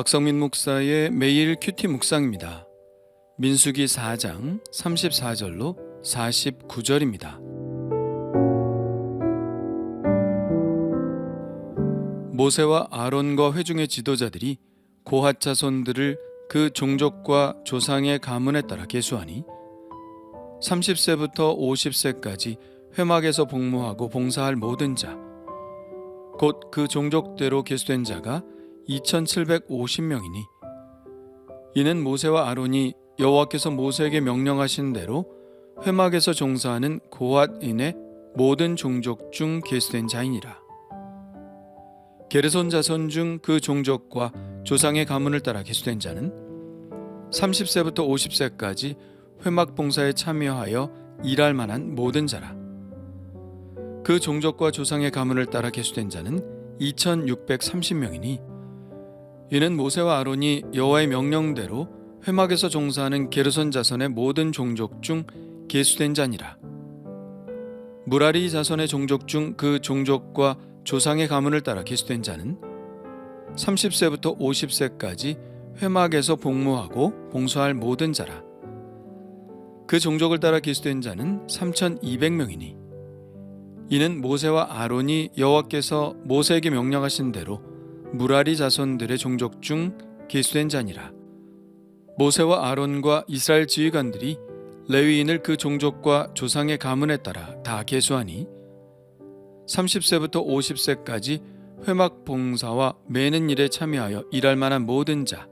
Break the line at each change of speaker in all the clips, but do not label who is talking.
박성민 목사의 매일 큐티 묵상입니다. 민수기 4장 34절로 49절입니다. 모세와 아론과 회중의 지도자들이 고핫 자손들을 그 종족과 조상의 가문에 따라 계수하니 30세부터 50세까지 회막에서 복무하고 봉사할 모든 자, 곧 그 종족대로 계수된 자가 2750명이니 이는 모세와 아론이 여호와께서 모세에게 명령하신 대로 회막에서 종사하는 고핫인의 모든 종족 중 계수된 자이니라. 게르손 자손 중 그 종족과 조상의 가문을 따라 계수된 자는 30세부터 50세까지 회막 봉사에 참여하여 일할 만한 모든 자라. 그 종족과 조상의 가문을 따라 계수된 자는 2630명이니 이는 모세와 아론이 여호와의 명령대로 회막에서 종사하는 게르손 자손의 모든 종족 중 계수된 자니라. 무라리 자손의 종족 중 그 종족과 조상의 가문을 따라 계수된 자는 30세부터 50세까지 회막에서 복무하고 봉사할 모든 자라. 그 종족을 따라 계수된 자는 3200명이니 이는 모세와 아론이 여호와께서 모세에게 명령하신 대로 무라리 자손들의 종족 중 계수된 자니라. 모세와 아론과 이스라엘 지휘관들이 레위인을 그 종족과 조상의 가문에 따라 다 계수하니 30세부터 50세까지 회막 봉사와 매는 일에 참여하여 일할 만한 모든 자,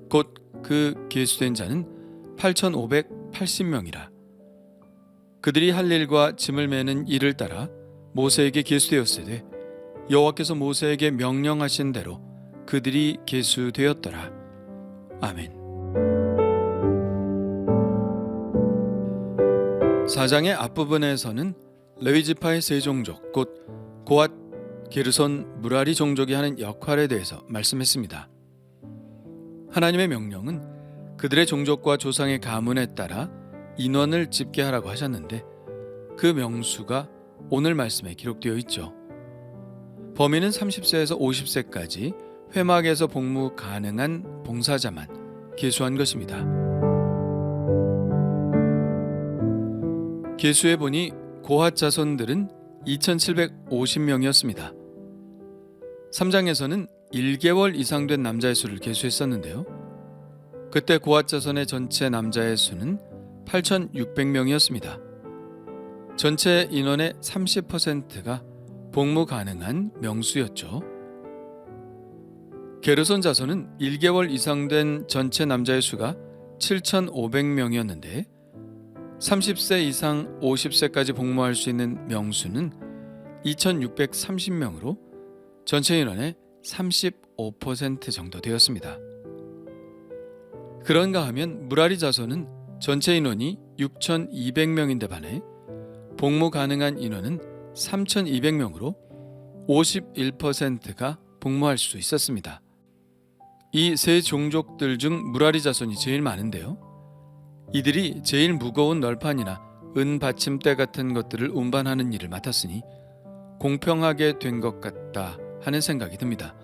곧 그 계수된 자는 8580명이라. 그들이 할 일과 짐을 매는 일을 따라 모세에게 계수되었으되 여호와께서 모세에게 명령하신 대로 그들이 계수되었더라. 아멘. 4장의 앞부분에서는 레위지파의 세 종족, 곧 고핫, 게르손, 무라리 종족이 하는 역할에 대해서 말씀했습니다. 하나님의 명령은 그들의 종족과 조상의 가문에 따라 인원을 집계하라고 하셨는데 그 명수가 오늘 말씀에 기록되어 있죠. 범위는 30세에서 50세까지 회막에서 복무 가능한 봉사자만 계수한 것입니다. 계수해 보니 고핫 자손들은 2750명이었습니다. 3장에서는 1개월 이상 된 남자의 수를 계수했었는데요. 그때 고핫 자손의 전체 남자의 수는 8600명이었습니다. 전체 인원의 30%가 복무 가능한 명수였죠. 게르손 자손은 1개월 이상 된 전체 남자의 수가 7500명이었는데 30세 이상 50세까지 복무할 수 있는 명수는 2630명으로 전체 인원의 35% 정도 되었습니다. 그런가 하면 무라리 자손은 전체 인원이 6200명인데 반해 복무 가능한 인원은 3200명으로 51%가 복무할 수 있었습니다. 이 세 종족들 중 무라리 자손이 제일 많은데요. 이들이 제일 무거운 널판이나 은 받침대 같은 것들을 운반하는 일을 맡았으니 공평하게 된 것 같다 하는 생각이 듭니다.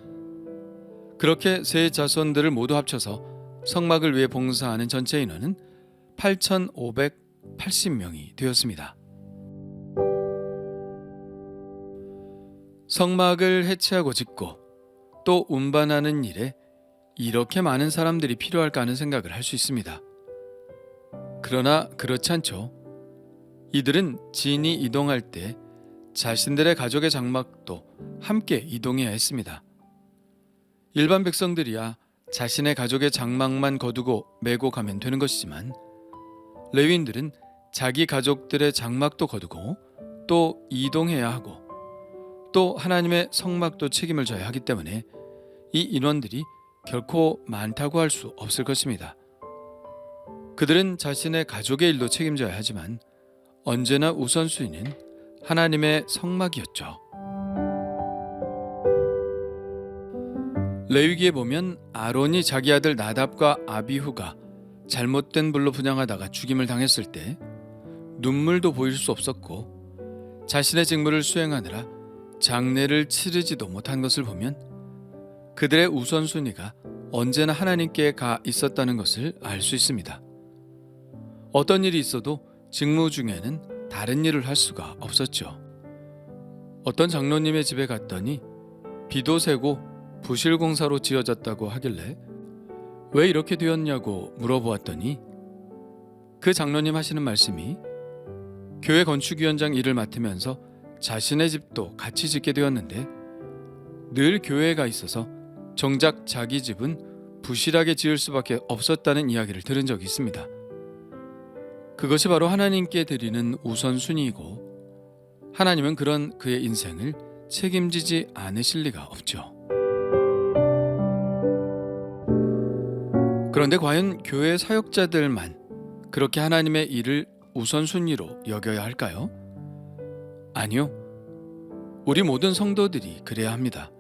그렇게 세 자손들을 모두 합쳐서 성막을 위해 봉사하는 전체 인원은 8580명이 되었습니다. 성막을 해체하고 짓고 또 운반하는 일에 이렇게 많은 사람들이 필요할까 하는 생각을 할 수 있습니다. 그러나 그렇지 않죠. 이들은 진이 이동할 때 자신들의 가족의 장막도 함께 이동해야 했습니다. 일반 백성들이야 자신의 가족의 장막만 거두고 메고 가면 되는 것이지만 레위인들은 자기 가족들의 장막도 거두고 또 이동해야 하고 또 하나님의 성막도 책임을 져야 하기 때문에 이 인원들이 결코 많다고 할 수 없을 것입니다. 그들은 자신의 가족의 일도 책임져야 하지만 언제나 우선순위는 하나님의 성막이었죠. 레위기에 보면 아론이 자기 아들 나답과 아비후가 잘못된 불로 분향하다가 죽임을 당했을 때 눈물도 보일 수 없었고 자신의 직무를 수행하느라 장례를 치르지도 못한 것을 보면 그들의 우선순위가 언제나 하나님께 가 있었다는 것을 알 수 있습니다. 어떤 일이 있어도 직무 중에는 다른 일을 할 수가 없었죠. 어떤 장로님의 집에 갔더니 비도 새고 부실공사로 지어졌다고 하길래 왜 이렇게 되었냐고 물어보았더니 그 장로님 하시는 말씀이 교회 건축위원장 일을 맡으면서 자신의 집도 같이 짓게 되었는데 늘 교회가 있어서 정작 자기 집은 부실하게 지을 수밖에 없었다는 이야기를 들은 적이 있습니다. 그것이 바로 하나님께 드리는 우선순위이고 하나님은 그런 그의 인생을 책임지지 않으실 리가 없죠. 그런데 과연 교회 사역자들만 그렇게 하나님의 일을 우선순위로 여겨야 할까요? 아니요. 우리 모든 성도들이 그래야 합니다.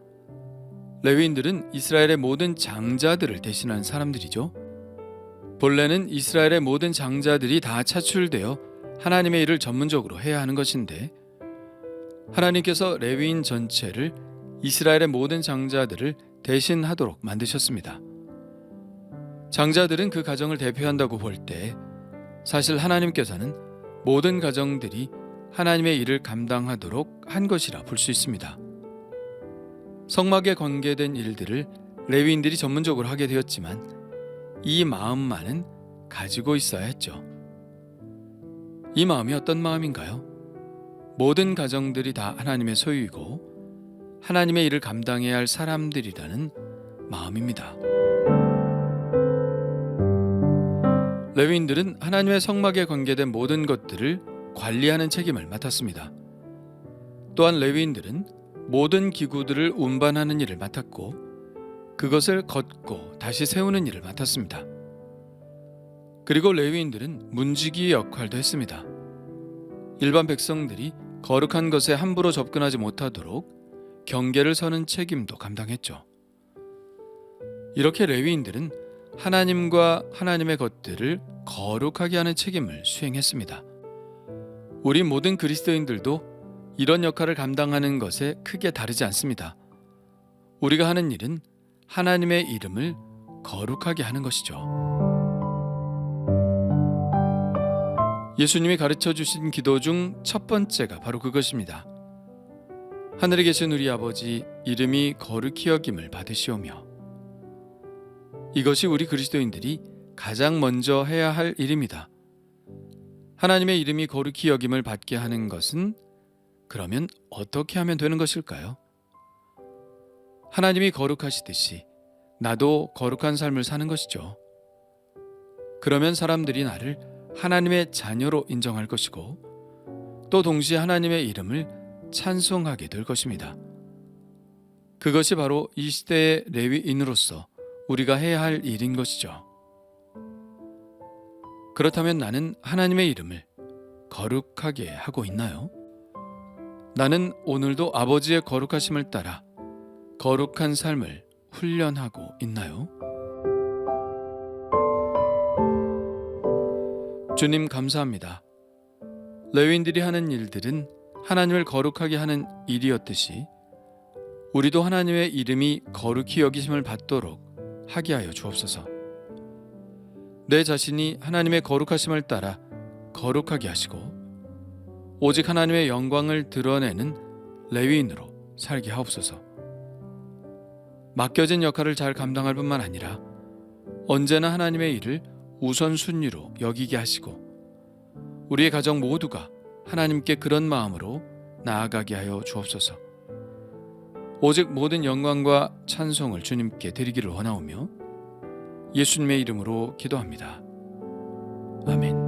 레위인들은 이스라엘의 모든 장자들을 대신한 사람들이죠. 본래는 이스라엘의 모든 장자들이 다 차출되어 하나님의 일을 전문적으로 해야 하는 것인데 하나님께서 레위인 전체를 이스라엘의 모든 장자들을 대신하도록 만드셨습니다. 장자들은 그 가정을 대표한다고 볼 때 사실 하나님께서는 모든 가정들이 하나님의 일을 감당하도록 한 것이라 볼 수 있습니다. 성막에 관계된 일들을 레위인들이 전문적으로 하게 되었지만 이 마음만은 가지고 있어야 했죠. 이 마음이 어떤 마음인가요? 모든 가정들이 다 하나님의 소유이고 하나님의 일을 감당해야 할 사람들이라는 마음입니다. 레위인들은 하나님의 성막에 관계된 모든 것들을 관리하는 책임을 맡았습니다. 또한 레위인들은 모든 기구들을 운반하는 일을 맡았고 그것을 걷고 다시 세우는 일을 맡았습니다. 그리고 레위인들은 문지기 역할도 했습니다. 일반 백성들이 거룩한 것에 함부로 접근하지 못하도록 경계를 서는 책임도 감당했죠. 이렇게 레위인들은 하나님과 하나님의 것들을 거룩하게 하는 책임을 수행했습니다. 우리 모든 그리스도인들도 이런 역할을 감당하는 것에 크게 다르지 않습니다. 우리가 하는 일은 하나님의 이름을 거룩하게 하는 것이죠. 예수님이 가르쳐 주신 기도 중 첫 번째가 바로 그것입니다. 하늘에 계신 우리 아버지 이름이 거룩히 여김을 받으시오며. 이것이 우리 그리스도인들이 가장 먼저 해야 할 일입니다. 하나님의 이름이 거룩히 여김을 받게 하는 것은 그러면 어떻게 하면 되는 것일까요? 하나님이 거룩하시듯이 나도 거룩한 삶을 사는 것이죠. 그러면 사람들이 나를 하나님의 자녀로 인정할 것이고 또 동시에 하나님의 이름을 찬송하게 될 것입니다. 그것이 바로 이 시대의 레위인으로서 우리가 해야 할 일인 것이죠. 그렇다면 나는 하나님의 이름을 거룩하게 하고 있나요? 나는 오늘도 아버지의 거룩하심을 따라 거룩한 삶을 훈련하고 있나요? 주님 감사합니다. 레위인들이 하는 일들은 하나님을 거룩하게 하는 일이었듯이 우리도 하나님의 이름이 거룩히 여기심을 받도록 하게 하여 주옵소서. 내 자신이 하나님의 거룩하심을 따라 거룩하게 하시고 오직 하나님의 영광을 드러내는 레위인으로 살게 하옵소서. 맡겨진 역할을 잘 감당할 뿐만 아니라 언제나 하나님의 일을 우선순위로 여기게 하시고 우리의 가정 모두가 하나님께 그런 마음으로 나아가게 하여 주옵소서. 오직 모든 영광과 찬송을 주님께 드리기를 원하오며 예수님의 이름으로 기도합니다. 아멘.